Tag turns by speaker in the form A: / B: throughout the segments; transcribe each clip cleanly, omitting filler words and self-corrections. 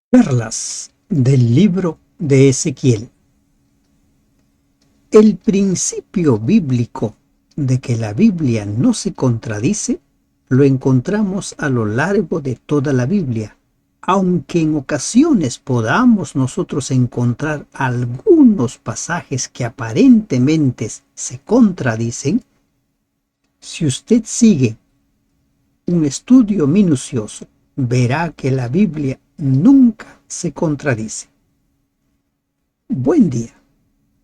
A: Perlas del libro de Ezequiel. El principio bíblico de que la Biblia no se contradice lo encontramos a lo largo de toda la Biblia, aunque en ocasiones podamos nosotros encontrar algunos pasajes que aparentemente se contradicen. Si usted sigue un estudio minucioso, verá que la Biblia nunca se contradice. Buen día.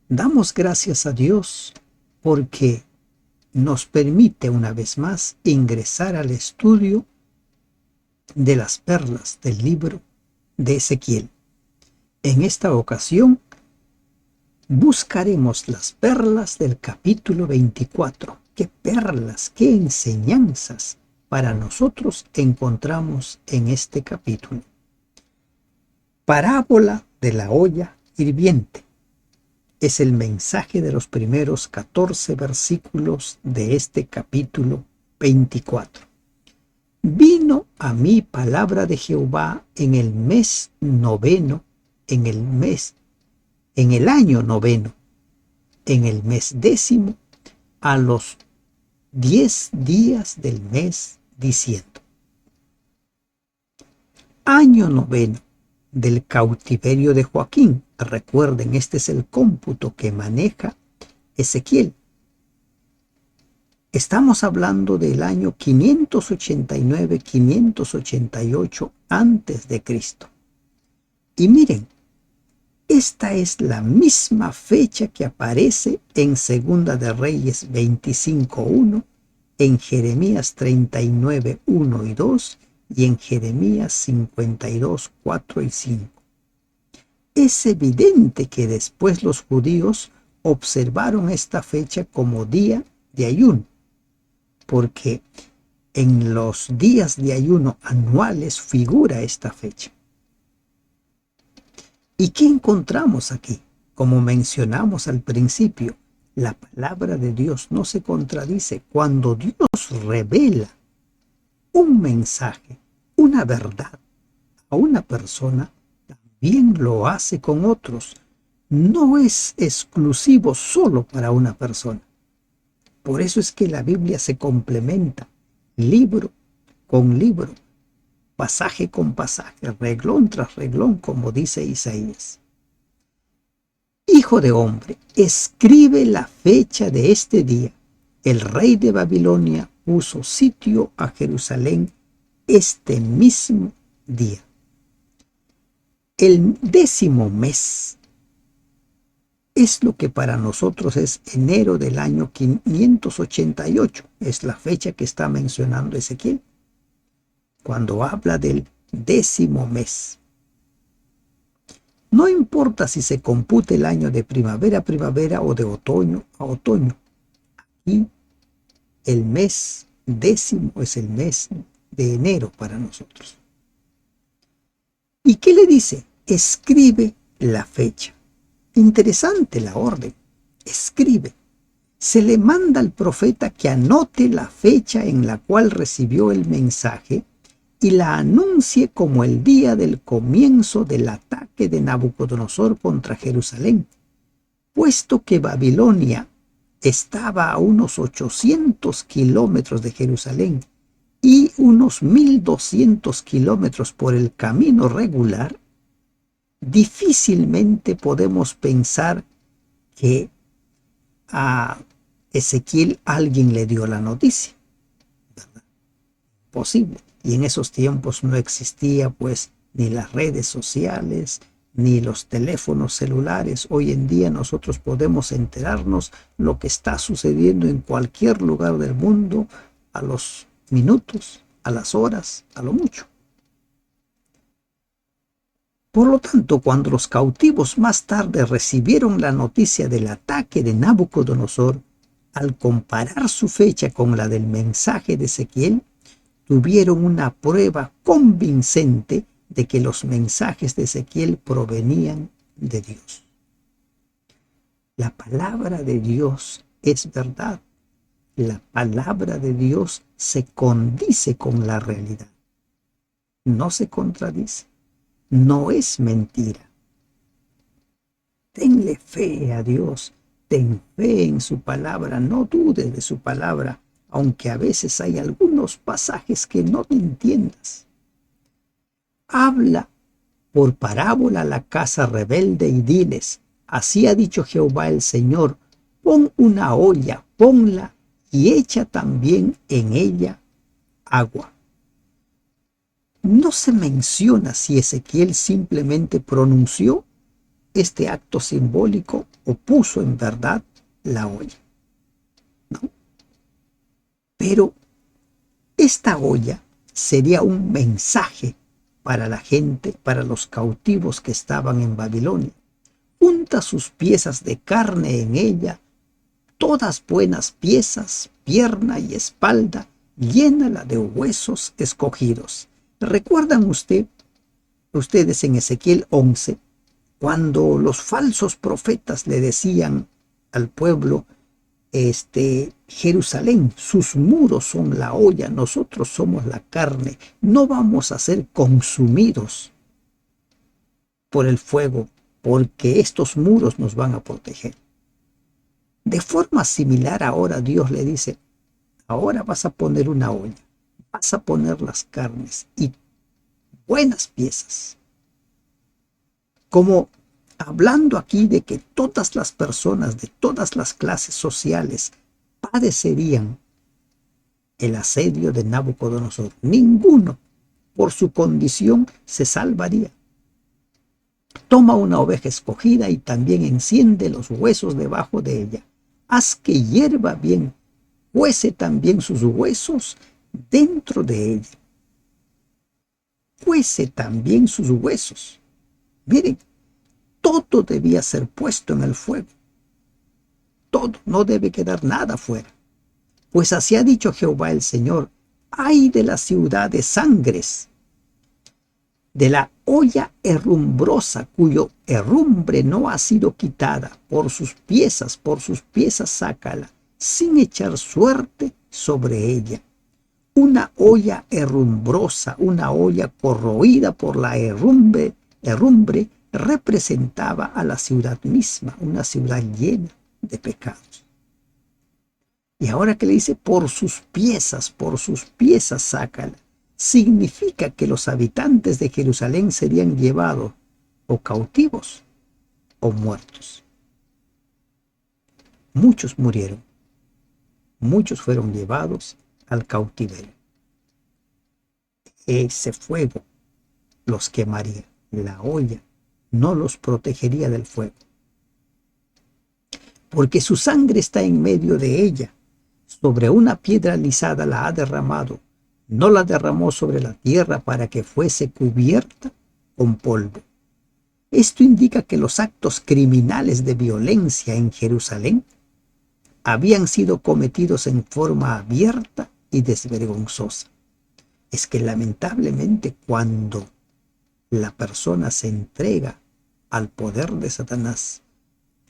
A: Damos gracias a Dios porque nos permite una vez más ingresar al estudio de las perlas del libro de Ezequiel. En esta ocasión buscaremos las perlas del capítulo 24. ¿Qué perlas, qué enseñanzas para nosotros encontramos en este capítulo? Parábola de la olla hirviente. Es el mensaje de los primeros 14 versículos de este capítulo 24. Vino a mí palabra de Jehová en el mes noveno, en el año noveno, en el mes décimo, a los 10 días del mes, diciendo: año noveno del cautiverio de Joaquín. Recuerden, este es el cómputo que maneja Ezequiel. Estamos hablando del año 589-588 antes de Cristo. Y miren, esta es la misma fecha que aparece en Segunda de Reyes 25:1, en Jeremías 39:1 y 2 y en Jeremías 52:4 y 5. Es evidente que después los judíos observaron esta fecha como día de ayuno, porque en los días de ayuno anuales figura esta fecha. ¿Y qué encontramos aquí? Como mencionamos al principio, la palabra de Dios no se contradice. Cuando Dios revela un mensaje, una verdad a una persona, también lo hace con otros. No es exclusivo solo para una persona. Por eso es que la Biblia se complementa libro con libro, pasaje con pasaje, reglón tras reglón, como dice Isaías. Hijo de hombre, escribe la fecha de este día. El rey de Babilonia puso sitio a Jerusalén este mismo día. El 10º mes es lo que para nosotros es enero del año 588. Es la fecha que está mencionando Ezequiel cuando habla del 10º mes. No importa si se compute el año de primavera a primavera o de otoño a otoño. Aquí el mes 10º es el mes de enero para nosotros. ¿Y qué le dice? Escribe la fecha. Interesante la orden. Escribe. Se le manda al profeta que anote la fecha en la cual recibió el mensaje y la anuncie como el día del comienzo del ataque de Nabucodonosor contra Jerusalén, puesto que Babilonia estaba a unos 800 kilómetros de Jerusalén y unos 1200 kilómetros por el camino regular. Difícilmente podemos pensar que a Ezequiel alguien le dio la noticia, ¿verdad? Posible. Y en esos tiempos no existía pues ni las redes sociales ni los teléfonos celulares. Hoy en día nosotros podemos enterarnos lo que está sucediendo en cualquier lugar del mundo a los minutos, a las horas, a lo mucho. Por lo tanto, cuando los cautivos más tarde recibieron la noticia del ataque de Nabucodonosor, al comparar su fecha con la del mensaje de Ezequiel, tuvieron una prueba convincente de que los mensajes de Ezequiel provenían de Dios. La palabra de Dios es verdad. La palabra de Dios se condice con la realidad. No se contradice. no es mentira. Tenle fe a Dios, ten fe en su palabra, no dudes de su palabra, aunque a veces hay algunos pasajes que no entiendas. Habla por parábola a la casa rebelde y diles, así ha dicho Jehová el Señor, pon una olla, ponla y echa también en ella agua. No se menciona si Ezequiel simplemente pronunció este acto simbólico o puso en verdad la olla, ¿no? Pero esta olla sería un mensaje para la gente, para los cautivos que estaban en Babilonia. Junta sus piezas de carne en ella, todas buenas piezas, pierna y espalda, llénala de huesos escogidos. ¿Recuerdan ustedes en Ezequiel 11, cuando los falsos profetas le decían al pueblo, Jerusalén, sus muros son la olla, nosotros somos la carne, no vamos a ser consumidos por el fuego, porque estos muros nos van a proteger? De forma similar ahora Dios le dice, ahora vas a poner una olla, vas a poner las carnes y buenas piezas. Como hablando aquí de que todas las personas de todas las clases sociales padecerían el asedio de Nabucodonosor. Ninguno, por su condición, se salvaría. Toma una oveja escogida y también enciende los huesos debajo de ella. Haz que hierva bien, cuece también sus huesos dentro de ella. Cuece también sus huesos. Miren, todo debía ser puesto en el fuego. Todo, no debe quedar nada fuera. Pues así ha dicho Jehová el Señor, ay de la ciudad de sangres, de la olla herrumbrosa, cuyo herrumbre no ha sido quitada, por sus piezas sácala, sin echar suerte sobre ella. Una olla herrumbrosa, una olla corroída por la herrumbre, representaba a la ciudad misma, una ciudad llena de pecados. Y ahora que le dice, por sus piezas sácala, significa que los habitantes de Jerusalén serían llevados o cautivos o muertos. Muchos murieron, muchos fueron llevados al cautiverio. Ese fuego los quemaría, la olla no los protegería del fuego, porque su sangre está en medio de ella. Sobre una piedra alisada la ha derramado, no la derramó sobre la tierra para que fuese cubierta con polvo. Esto indica que los actos criminales de violencia en Jerusalén habían sido cometidos en forma abierta y desvergonzosa. Es que lamentablemente cuando la persona se entrega al poder de Satanás,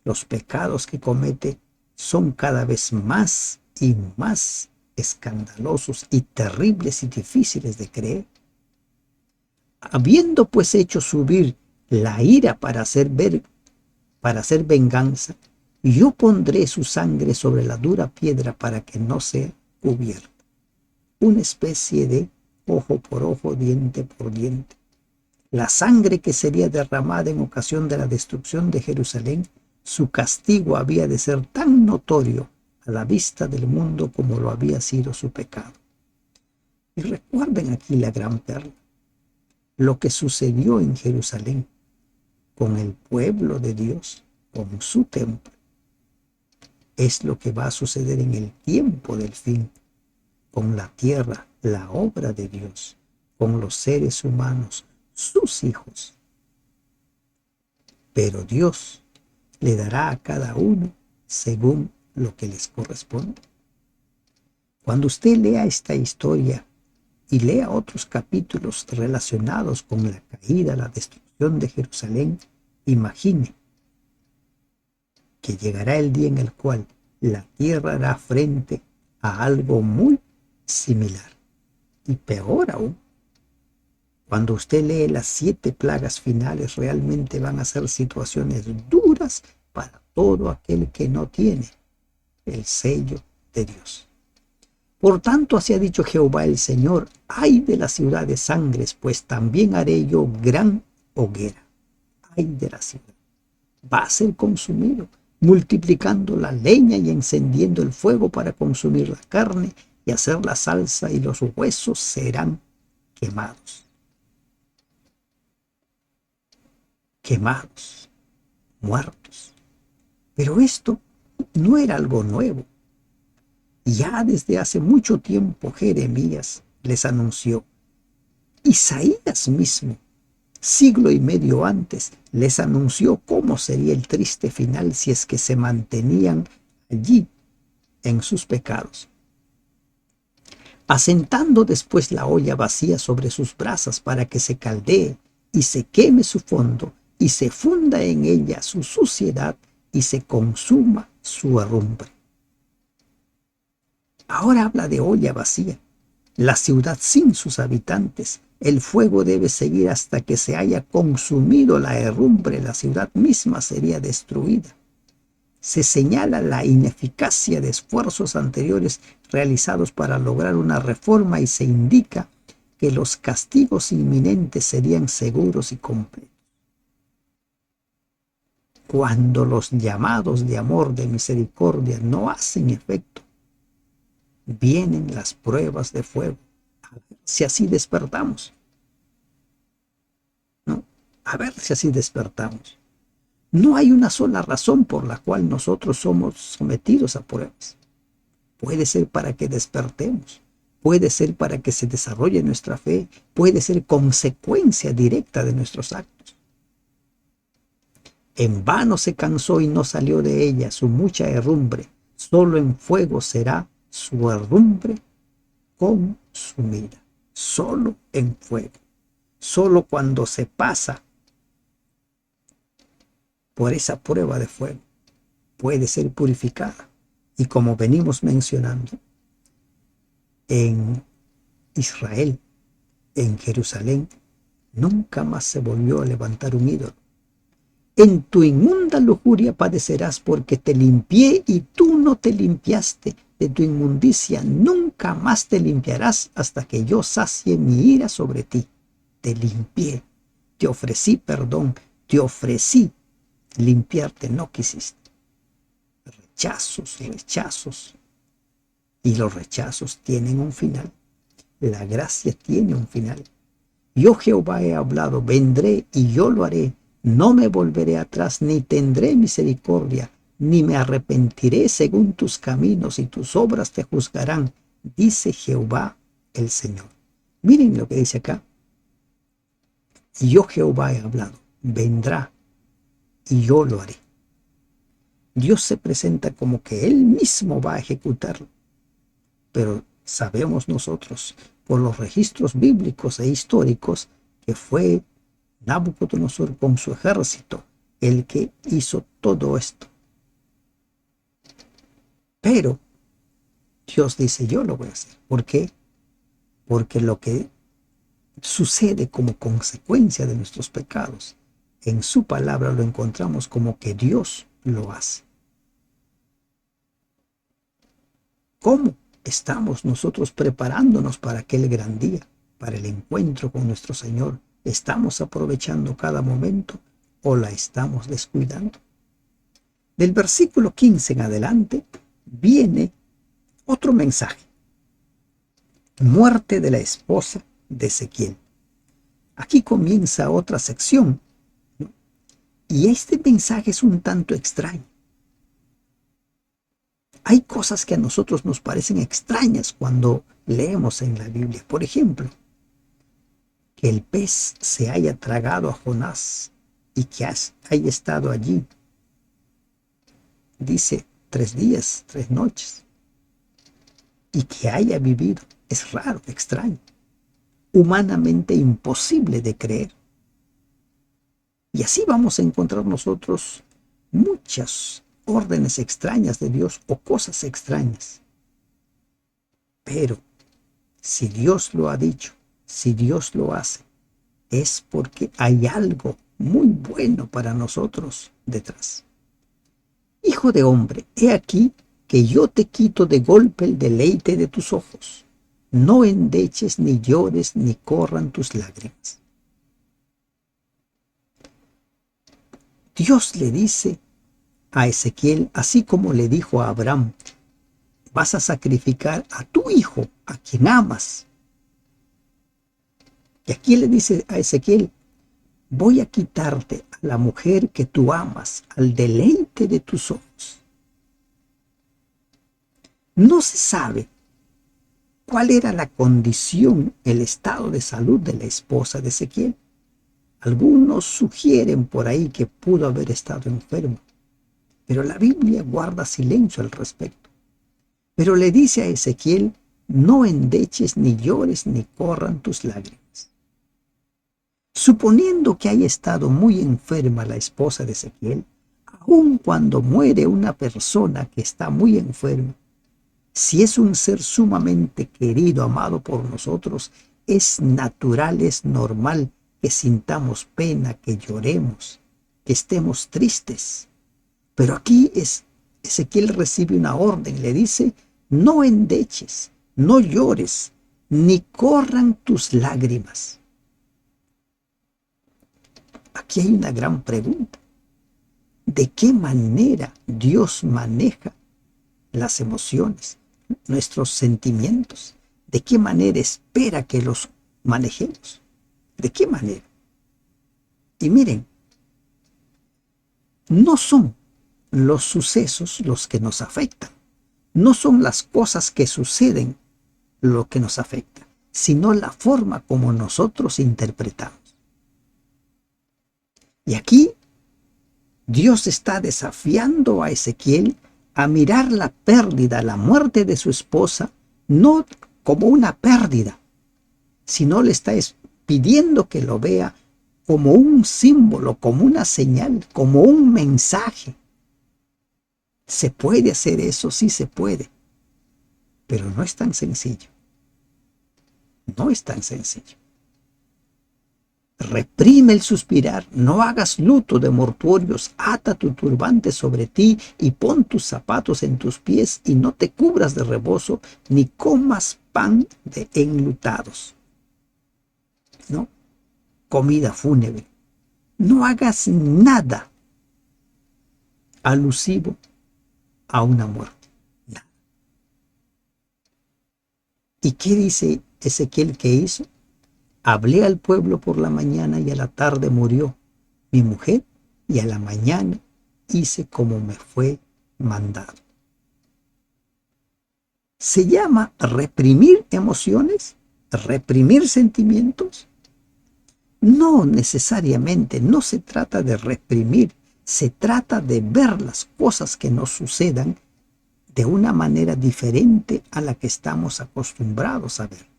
A: los pecados que comete son cada vez más y más escandalosos y terribles y difíciles de creer. Habiendo pues hecho subir la ira para hacer venganza, yo pondré su sangre sobre la dura piedra para que no sea cubierta. Una especie de ojo por ojo, diente por diente. La sangre que sería derramada en ocasión de la destrucción de Jerusalén, su castigo había de ser tan notorio a la vista del mundo como lo había sido su pecado. Y recuerden aquí la gran perla, lo que sucedió en Jerusalén con el pueblo de Dios, con su templo, es lo que va a suceder en el tiempo del fin, con la tierra, la obra de Dios, con los seres humanos, sus hijos. Pero Dios le dará a cada uno según lo que les corresponde. Cuando usted lea esta historia y lea otros capítulos relacionados con la caída, la destrucción de Jerusalén, imagine que llegará el día en el cual la tierra hará frente a algo muy similar y peor aún, Cuando usted lee las 7 plagas finales, realmente van a ser situaciones duras para todo aquel que no tiene el sello de Dios. Por tanto, así ha dicho Jehová el Señor: ay de la ciudad de sangres, pues también haré yo gran hoguera. Ay de la ciudad. Va a ser consumido, multiplicando la leña y encendiendo el fuego para consumir la carne y hacer la salsa, y los huesos serán quemados. Quemados, muertos. Pero esto no era algo nuevo. Ya desde hace mucho tiempo Jeremías les anunció. Isaías mismo, siglo y medio antes, les anunció cómo sería el triste final si es que se mantenían allí en sus pecados. Asentando después la olla vacía sobre sus brasas para que se caldee y se queme su fondo y se funda en ella su suciedad y se consuma su herrumbre. Ahora habla de olla vacía, la ciudad sin sus habitantes. El fuego debe seguir hasta que se haya consumido la herrumbre, la ciudad misma sería destruida. Se señala la ineficacia de esfuerzos anteriores realizados para lograr una reforma y se indica que los castigos inminentes serían seguros y completos. Cuando los llamados de amor, de misericordia, no hacen efecto, vienen las pruebas de fuego. A ver si así despertamos, ¿no? A ver si así despertamos. No hay una sola razón por la cual nosotros somos sometidos a pruebas. Puede ser para que despertemos, puede ser para que se desarrolle nuestra fe, puede ser consecuencia directa de nuestros actos. En vano se cansó y no salió de ella su mucha herrumbre, solo en fuego será su herrumbre consumida. Solo en fuego. Solo cuando se pasa por esa prueba de fuego puede ser purificada. Y como venimos mencionando, en Israel, en Jerusalén, nunca más se volvió a levantar un ídolo. En tu inmunda lujuria padecerás, porque te limpié y tú no te limpiaste. De tu inmundicia nunca más te limpiarás hasta que yo sacie mi ira sobre ti. Te limpié, te ofrecí perdón, te ofrecí limpiarte, no quisiste. Rechazos, rechazos. Y los rechazos tienen un final. La gracia tiene un final. Yo Jehová he hablado, vendré y yo lo haré. No me volveré atrás, ni tendré misericordia, ni me arrepentiré según tus caminos, y tus obras te juzgarán, dice Jehová el Señor. Miren lo que dice acá. Yo Jehová he hablado, vendrá y yo lo haré. Dios se presenta como que Él mismo va a ejecutarlo. Pero sabemos nosotros, por los registros bíblicos e históricos, que fue Nabucodonosor con su ejército el que hizo todo esto. Pero Dios dice, yo lo voy a hacer. ¿Por qué? Porque lo que sucede como consecuencia de nuestros pecados, en su palabra lo encontramos como que Dios lo hace. ¿Cómo estamos nosotros preparándonos para aquel gran día, para el encuentro con nuestro Señor? ¿Estamos aprovechando cada momento o la estamos descuidando? Del versículo 15 en adelante viene otro mensaje. Muerte de la esposa de Ezequiel. Aquí comienza otra sección, ¿no? Y este mensaje es un tanto extraño. Hay cosas que a nosotros nos parecen extrañas cuando leemos en la Biblia. Por ejemplo, que el pez se haya tragado a Jonás y que haya estado allí, dice, 3 días, 3 noches, y que haya vivido. Es raro, extraño, humanamente imposible de creer. Y así vamos a encontrar nosotros muchas órdenes extrañas de Dios o cosas extrañas. Pero si Dios lo ha dicho, si Dios lo hace, es porque hay algo muy bueno para nosotros detrás. Hijo de hombre, he aquí que yo te quito de golpe el deleite de tus ojos. No endeches, ni llores, ni corran tus lágrimas. Dios le dice a Ezequiel, así como le dijo a Abraham, vas a sacrificar a tu hijo, a quien amas. Y aquí le dice a Ezequiel, voy a quitarte a la mujer que tú amas, al deleite de tus ojos. No se sabe cuál era la condición, el estado de salud de la esposa de Ezequiel. Algunos sugieren por ahí que pudo haber estado enfermo, pero la Biblia guarda silencio al respecto. Pero le dice a Ezequiel, no endeches, ni llores, ni corran tus lágrimas. Suponiendo que haya estado muy enferma la esposa de Ezequiel, aun cuando muere una persona que está muy enferma, si es un ser sumamente querido, amado por nosotros, es natural, es normal que sintamos pena, que lloremos, que estemos tristes. Pero aquí Ezequiel recibe una orden, le dice, no endeches, no llores, ni corran tus lágrimas. Aquí hay una gran pregunta. ¿De qué manera Dios maneja las emociones, nuestros sentimientos? ¿De qué manera espera que los manejemos? ¿De qué manera? Y miren, no son los sucesos los que nos afectan, no son las cosas que suceden lo que nos afecta, sino la forma como nosotros interpretamos. Y aquí Dios está desafiando a Ezequiel a mirar la pérdida, la muerte de su esposa, no como una pérdida, sino le está pidiendo que lo vea como un símbolo, como una señal, como un mensaje. ¿Se puede hacer eso? Sí se puede, pero no es tan sencillo. No es tan sencillo. Reprime el suspirar, no hagas luto de mortuorios, ata tu turbante sobre ti y pon tus zapatos en tus pies y no te cubras de rebozo ni comas pan de enlutados. ¿No? Comida fúnebre. No hagas nada alusivo a una muerte. Nada. ¿Y qué dice Ezequiel que hizo? Hablé al pueblo por la mañana y a la tarde murió mi mujer y a la mañana hice como me fue mandado. ¿Se llama reprimir emociones? ¿Reprimir sentimientos? No necesariamente, no se trata de reprimir, se trata de ver las cosas que nos sucedan de una manera diferente a la que estamos acostumbrados a ver.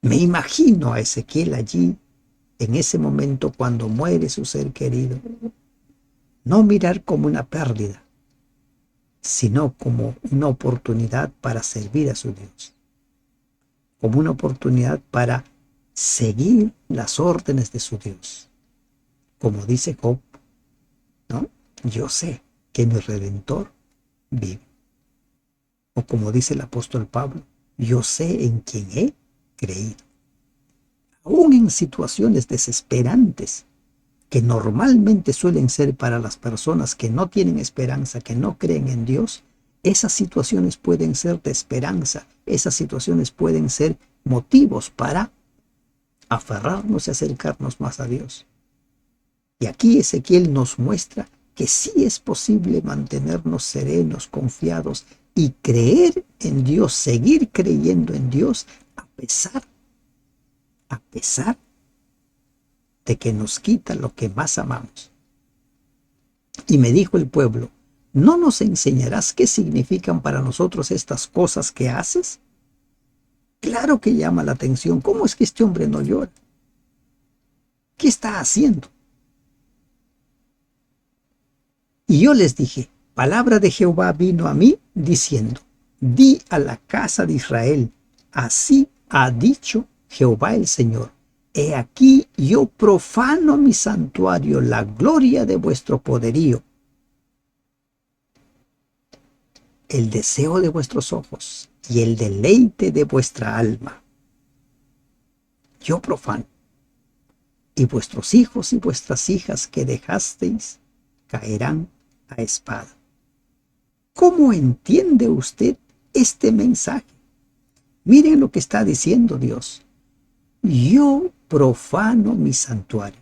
A: Me imagino a Ezequiel allí, en ese momento cuando muere su ser querido, no mirar como una pérdida, sino como una oportunidad para servir a su Dios, como una oportunidad para seguir las órdenes de su Dios. Como dice Job, ¿no? Yo sé que mi Redentor vive. O como dice el apóstol Pablo, yo sé en quién he creído. Aún en situaciones desesperantes, que normalmente suelen ser para las personas que no tienen esperanza, que no creen en Dios, esas situaciones pueden ser de esperanza, esas situaciones pueden ser motivos para aferrarnos y acercarnos más a Dios. Y aquí Ezequiel nos muestra que sí es posible mantenernos serenos, confiados y creer en Dios, seguir creyendo en Dios a pesar de que nos quita lo que más amamos. Y me dijo el pueblo, ¿no nos enseñarás qué significan para nosotros estas cosas que haces? Claro que llama la atención. ¿Cómo es que este hombre no llora? ¿Qué está haciendo? Y yo les dije, palabra de Jehová vino a mí diciendo, di a la casa de Israel, así ha dicho Jehová el Señor, he aquí yo profano mi santuario, la gloria de vuestro poderío, el deseo de vuestros ojos y el deleite de vuestra alma. Yo profano, y vuestros hijos y vuestras hijas que dejasteis caerán a espada. ¿Cómo entiende usted este mensaje? Miren lo que está diciendo Dios. Yo profano mi santuario.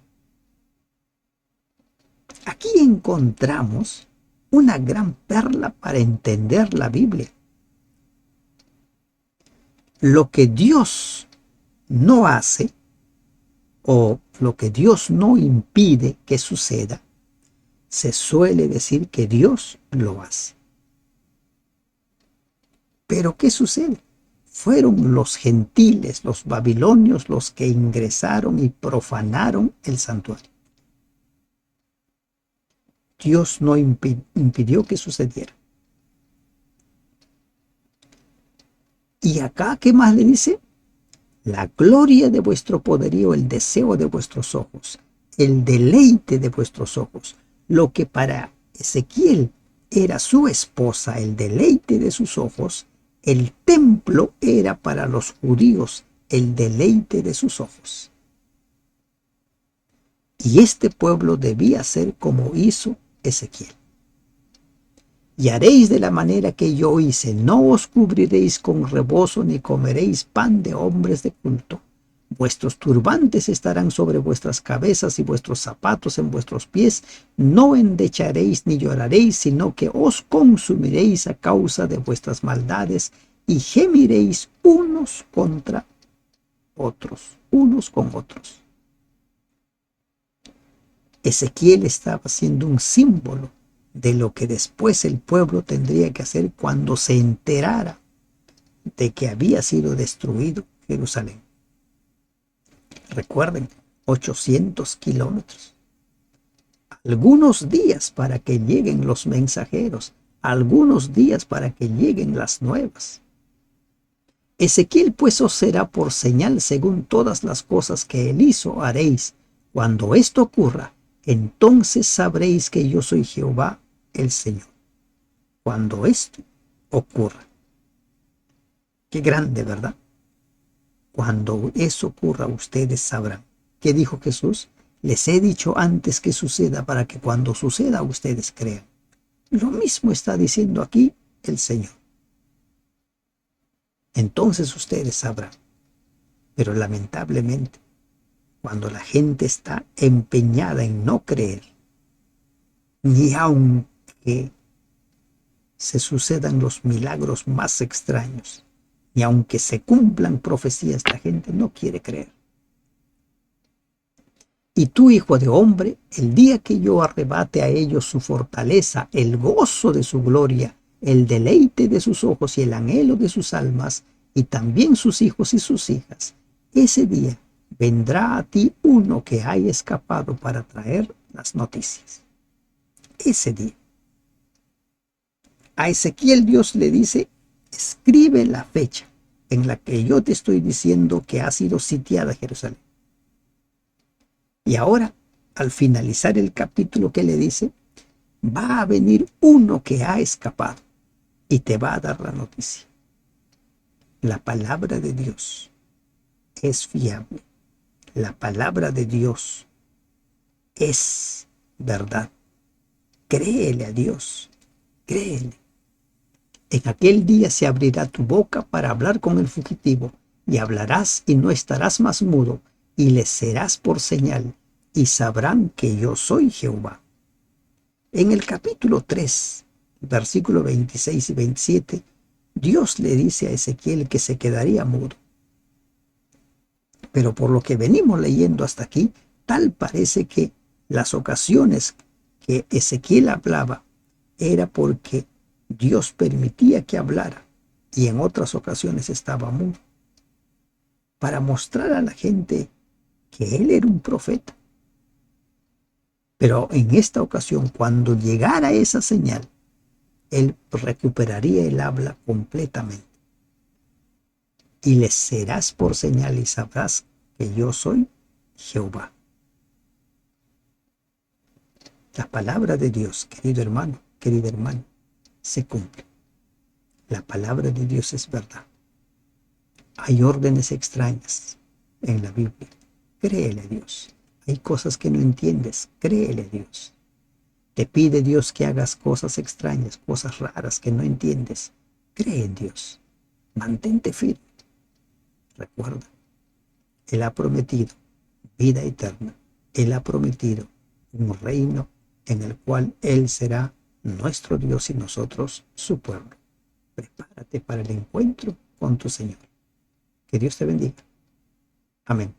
A: Aquí encontramos una gran perla para entender la Biblia. Lo que Dios no hace o lo que Dios no impide que suceda, se suele decir que Dios lo hace. Pero ¿qué sucede? Fueron los gentiles, los babilonios, los que ingresaron y profanaron el santuario. Dios no impidió que sucediera. Y acá, ¿qué más le dice? La gloria de vuestro poderío, el deseo de vuestros ojos, el deleite de vuestros ojos. Lo que para Ezequiel era su esposa, el deleite de sus ojos, el templo era para los judíos el deleite de sus ojos. Y este pueblo debía ser como hizo Ezequiel. Y haréis de la manera que yo hice, no os cubriréis con rebozo ni comeréis pan de hombres de culto. Vuestros turbantes estarán sobre vuestras cabezas y vuestros zapatos en vuestros pies. No endecharéis ni lloraréis, sino que os consumiréis a causa de vuestras maldades y gemiréis unos contra otros, unos con otros. Ezequiel estaba siendo un símbolo de lo que después el pueblo tendría que hacer cuando se enterara de que había sido destruido Jerusalén. Recuerden, 800 kilómetros. Algunos días para que lleguen los mensajeros, algunos días para que lleguen las nuevas. Ezequiel pues os será por señal según todas las cosas que él hizo haréis. Cuando esto ocurra, entonces sabréis que yo soy Jehová el Señor. Cuando esto ocurra. Qué grande, ¿verdad? Cuando eso ocurra, ustedes sabrán. ¿Qué dijo Jesús? Les he dicho antes que suceda para que cuando suceda ustedes crean. Lo mismo está diciendo aquí el Señor. Entonces ustedes sabrán. Pero lamentablemente, cuando la gente está empeñada en no creer, ni aunque se sucedan los milagros más extraños, y aunque se cumplan profecías, la gente no quiere creer. Y tú, hijo de hombre, el día que yo arrebate a ellos su fortaleza, el gozo de su gloria, el deleite de sus ojos y el anhelo de sus almas, y también sus hijos y sus hijas, ese día vendrá a ti uno que haya escapado para traer las noticias. Ese día. A Ezequiel Dios le dice, escribe la fecha en la que yo te estoy diciendo que ha sido sitiada Jerusalén. Y ahora, al finalizar el capítulo, ¿qué le dice? Va a venir uno que ha escapado y te va a dar la noticia. La palabra de Dios es fiable. La palabra de Dios es verdad. Créele a Dios. Créele. En aquel día se abrirá tu boca para hablar con el fugitivo, y hablarás y no estarás más mudo, y les serás por señal, y sabrán que yo soy Jehová. En el capítulo 3, versículo 26 y 27, Dios le dice a Ezequiel que se quedaría mudo. Pero por lo que venimos leyendo hasta aquí, tal parece que las ocasiones que Ezequiel hablaba era porque Dios permitía que hablara y en otras ocasiones estaba mudo, para mostrar a la gente que él era un profeta. Pero en esta ocasión, cuando llegara esa señal, él recuperaría el habla completamente. y les serás por señal y sabrás que yo soy Jehová. La palabra de Dios, querido hermano, querida hermana, se cumple. La palabra de Dios es verdad. Hay órdenes extrañas en la Biblia. Créele a Dios. Hay cosas que no entiendes. Créele a Dios. Te pide Dios que hagas cosas extrañas, cosas raras que no entiendes. Cree en Dios. Mantente firme. Recuerda, Él ha prometido vida eterna. Él ha prometido un reino en el cual Él será nuestro Dios y nosotros su pueblo. Prepárate para el encuentro con tu Señor. Que Dios te bendiga. Amén.